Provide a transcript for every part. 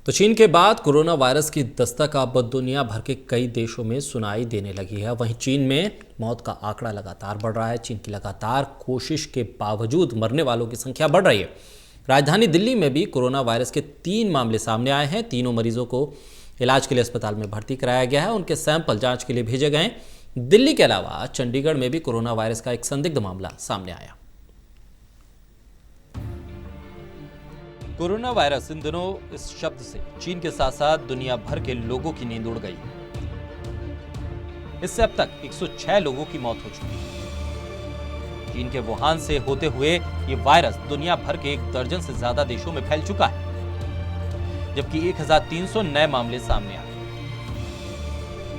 तो चीन के बाद कोरोना वायरस की दस्तक अब दुनिया भर के कई देशों में सुनाई देने लगी है। वहीं चीन में मौत का आंकड़ा लगातार बढ़ रहा है। चीन की लगातार कोशिश के बावजूद मरने वालों की संख्या बढ़ रही है। राजधानी दिल्ली में भी कोरोना वायरस के 3 मामले सामने आए हैं। तीनों मरीजों को इलाज के लिए अस्पताल में भर्ती कराया गया है। उनके सैंपल जांच के लिए भेजे गए। दिल्ली के अलावा चंडीगढ़ में भी कोरोना वायरस का एक संदिग्ध मामला सामने आया। कोरोना वायरस इन दिनों इस शब्द से चीन के साथ साथ दुनिया भर के लोगों की नींद उड़ गई। इससे अब तक 106 लोगों की मौत हो चुकी है। चीन के वुहान से होते हुए ये वायरस दुनिया भर के 1 दर्जन से ज्यादा देशों में फैल चुका है, जबकि 1300 नए मामले सामने आए।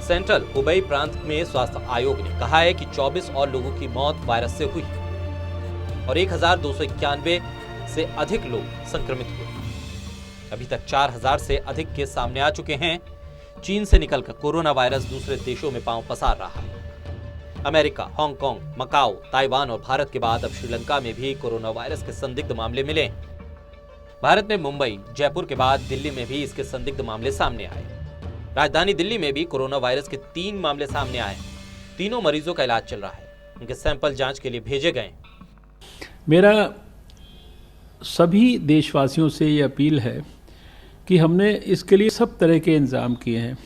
सेंट्रल हुबई प्रांत में स्वास्थ्य आयोग ने कहा है कि 24 और लोगों की मौत वायरस से हुई और 1291 से अधिक लोग संक्रमित हुए। अभी तक 4000 से अधिक केस सामने आ चुके हैं। चीन से निकलकर कोरोना वायरस दूसरे देशों में पांव पसार रहा है। अमेरिका, हांगकांग, मकाओ, ताइवान और भारत के बाद अब श्रीलंका में भी कोरोना वायरस के संदिग्ध मामले मिले। भारत में मुंबई, जयपुर के बाद दिल्ली में भी इसके संदिग्ध मामले सामने आए। राजधानी दिल्ली में भी कोरोना वायरस के 3 मामले सामने आए। तीनों मरीजों का इलाज चल रहा है। उनके सैंपल जांच के लिए भेजे गए। मेरा सभी देशवासियों से ये अपील है कि हमने इसके लिए सब तरह के इंतज़ाम किए हैं।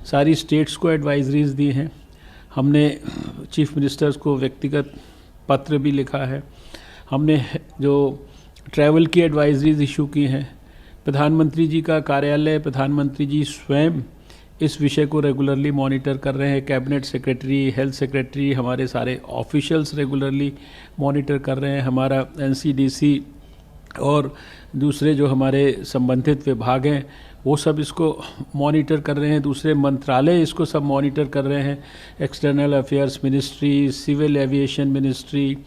सारी स्टेट्स को एडवाइजरीज दी हैं। हमने चीफ मिनिस्टर्स को व्यक्तिगत पत्र भी लिखा है। हमने जो ट्रैवल की एडवाइजरीज इशू की हैं। प्रधानमंत्री जी का कार्यालय, प्रधानमंत्री जी स्वयं इस विषय को रेगुलरली मॉनिटर कर रहे हैं। कैबिनेट सेक्रेटरी, हेल्थ सेक्रेटरी, हमारे सारे ऑफिशियल्स रेगुलरली मॉनिटर कर रहे हैं। हमारा एनसीडीसी और दूसरे जो हमारे संबंधित विभाग हैं वो सब इसको मॉनिटर कर रहे हैं। दूसरे मंत्रालय इसको सब मॉनिटर कर रहे हैं। External affairs ministry, civil aviation ministry,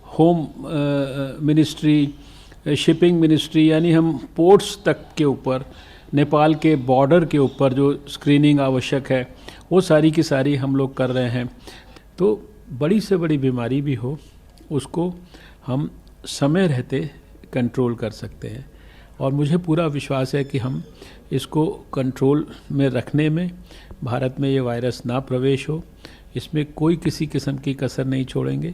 home ministry, shipping ministry, यानी हम पोर्ट्स तक के ऊपर, नेपाल के बॉर्डर के ऊपर जो स्क्रीनिंग आवश्यक है वो सारी की सारी हम लोग कर रहे हैं। तो बड़ी से बड़ी बीमारी भी हो उसको हम समय रहते कंट्रोल कर सकते हैं और मुझे पूरा विश्वास है कि हम इसको कंट्रोल में रखने में, भारत में ये वायरस ना प्रवेश हो, इसमें कोई किसी किस्म की कसर नहीं छोड़ेंगे।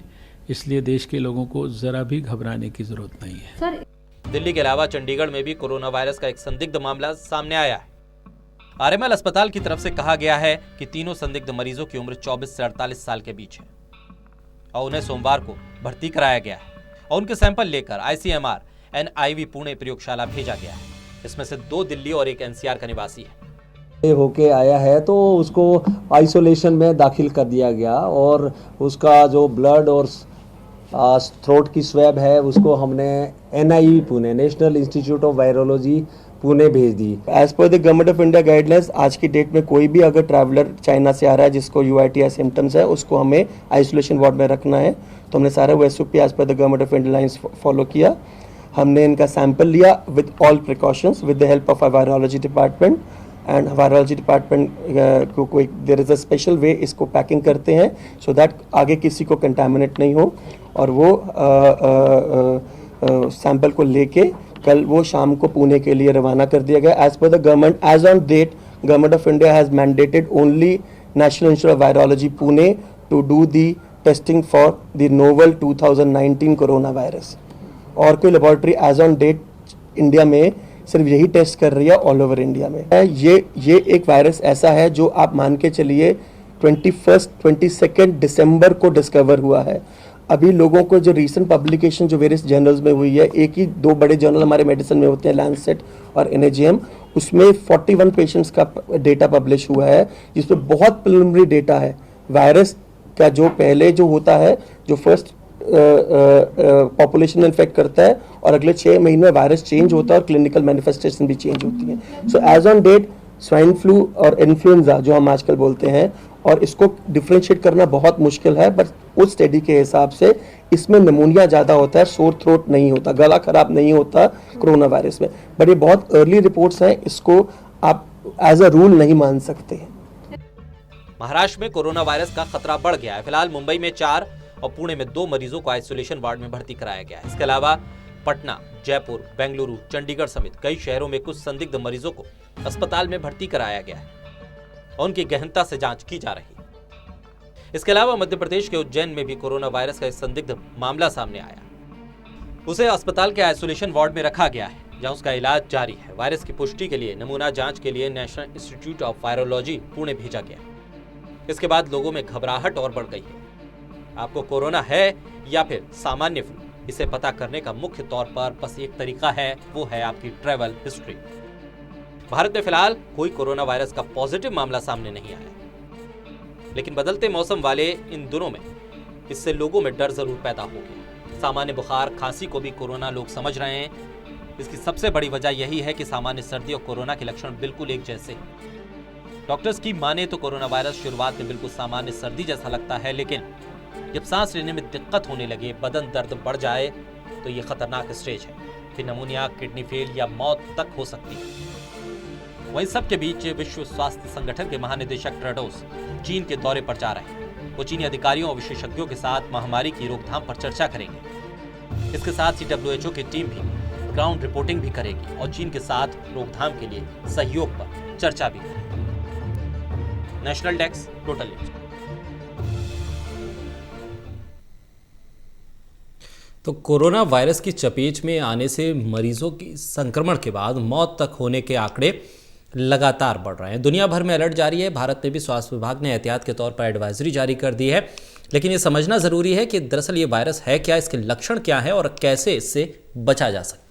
इसलिए देश के लोगों को ज़रा भी घबराने की ज़रूरत नहीं है। सर, दिल्ली के अलावा चंडीगढ़ में भी कोरोना वायरस का एक संदिग्ध मामला सामने आया है। आरएमएल अस्पताल की तरफ से कहा गया है कि तीनों संदिग्ध मरीजों की उम्र 24 से 48 साल के बीच है और उन्हें सोमवार को भर्ती कराया गया है और उनके सैंपल लेकर आईसीएमआर NIV पुणे प्रयोगशाला भेजा गया है। इसमें से 2 दिल्ली और 1 NCR का निवासी है। होके आया है तो उसको आइसोलेशन में दाखिल कर दिया गया और उसका जो ब्लड और थ्रोट की स्वैब है उसको हमने NIV Pune, national institute of virology Pune भेज दी। As per the government of India guidelines आज की डेट में कोई भी अगर ट्रैवलर चाइना से आ रहा है जिसको UITI सिम्टम्स है उसको हमें आइसोलेशन वार्ड में रखना है। तो हमने सारा वो SOP as per the government of India lines follow किया। हमने इनका सैंपल लिया with all precautions with the help of virology department and virology department को कोई there is a special way इसको पैकिंग करते हैं सो दैट आगे किसी को कंटामिनेट नहीं हो। और वो सैंपल को लेके कल वो शाम को पुणे के लिए रवाना कर दिया गया। As per the government, as on date, government of India has mandated only national institute of virology Pune to do the testing for the novel 2019 corona virus. और कोई laboratory as on date India में सिर्फ यही test कर रही है all over India में। ये एक वायरस ऐसा है जो आप मान के चलिए 22 दिसंबर को डिस्कवर हुआ है। अभी लोगों को जो रीसेंट पब्लिकेशन जो वेरियस जर्नल्स में हुई है, एक ही 2 बड़े जर्नल हमारे मेडिसिन में होते हैं, लैंसेट और NAGM, उसमें 41 पेशेंट्स का डेटा पब्लिश हुआ है जिसमें बहुत प्रिलिमिनरी डेटा है। वायरस का जो पहले जो होता है, जो फर्स्ट पॉपुलेशन इन्फेक्ट करता है और अगले 6 महीने में वायरस चेंज होता है और क्लिनिकल मैनिफेस्टेशन भी चेंज होती है। So as on date swine flu और इन्फ्लुएंजा जो हम आजकल बोलते हैं, और इसको डिफ्रेंशिएट करना बहुत मुश्किल है, बट उस स्टडी के हिसाब से इसमें निमोनिया ज़्यादा होता है, सोर थ्रोट नहीं होता, गला खराब नहीं होता कोरोना वायरस में। बट ये बहुत अर्ली रिपोर्ट्स हैं, इसको आप एज अ रूल नहीं मान सकते। महाराष्ट्र में कोरोना वायरस का खतरा बढ़ गया है। फिलहाल मुंबई में 4 और पुणे में 2 मरीजों को आइसोलेशन वार्ड में भर्ती कराया गया है। इसके अलावा पटना, जयपुर, बेंगलुरु, चंडीगढ़ समेत कई शहरों में कुछ संदिग्ध मरीजों को अस्पताल में भर्ती कराया गया है और उनकी गहनता से जांच की जा रही है। इसके अलावा मध्य प्रदेश के उज्जैन में भी कोरोना वायरस का एक संदिग्ध मामला सामने आया। उसे अस्पताल के आइसोलेशन वार्ड में रखा गया है, जहां उसका इलाज जारी है। वायरस की पुष्टि के लिए नमूना जांच के लिए national institute of virology Pune भेजा गया। इसके बाद लोगों में घबराहट और बढ़ गई है। आपको कोरोना है या फिर सामान्य फ्लू, इसे पता करने का मुख्य तौर पर बस एक तरीका है, वो है आपकी ट्रैवल हिस्ट्री। भारत में फिलहाल कोई कोरोना वायरस का पॉजिटिव मामला सामने नहीं आया, लेकिन बदलते मौसम वाले इन दिनों में इससे लोगों में डर जरूर पैदा हो गया। सामान्य बुखार, खांसी को भी कोरोना लोग समझ रहे हैं। इसकी सबसे बड़ी वजह यही है कि सामान्य सर्दी और कोरोना के लक्षण बिल्कुल एक जैसे हैं। डॉक्टर्स की माने तो कोरोना वायरस शुरुआत में बिल्कुल सामान्य सर्दी जैसा लगता है, लेकिन जब सांस लेने में दिक्कत होने लगे, बदन दर्द बढ़ जाए, तो ये खतरनाक स्टेज है। फिर निमोनिया, किडनी फेल या मौत तक हो सकती है। वहीं सबके बीच विश्व स्वास्थ्य संगठन के महानिदेशक टेड्रोस चीन के दौरे पर जा रहे हैं। वो चीनी अधिकारियों और विशेषज्ञों के साथ महामारी की रोकथाम पर चर्चा करेंगे। इसके साथ ही WHO की टीम भी ग्राउंड रिपोर्टिंग भी करेगी और चीन के साथ रोकथाम के लिए सहयोग पर चर्चा भी करेगी। National desk, total news. तो कोरोना वायरस की चपेट में आने से मरीजों की संक्रमण के बाद मौत तक होने के आंकड़े लगातार बढ़ रहे हैं। दुनिया भर में अलर्ट जारी है। भारत में भी स्वास्थ्य विभाग ने एहतियात के तौर पर एडवाइजरी जारी कर दी है। लेकिन ये समझना ज़रूरी है कि दरअसल ये वायरस है क्या, इसके लक्षण क्या है और कैसे इससे बचा जा सकता है।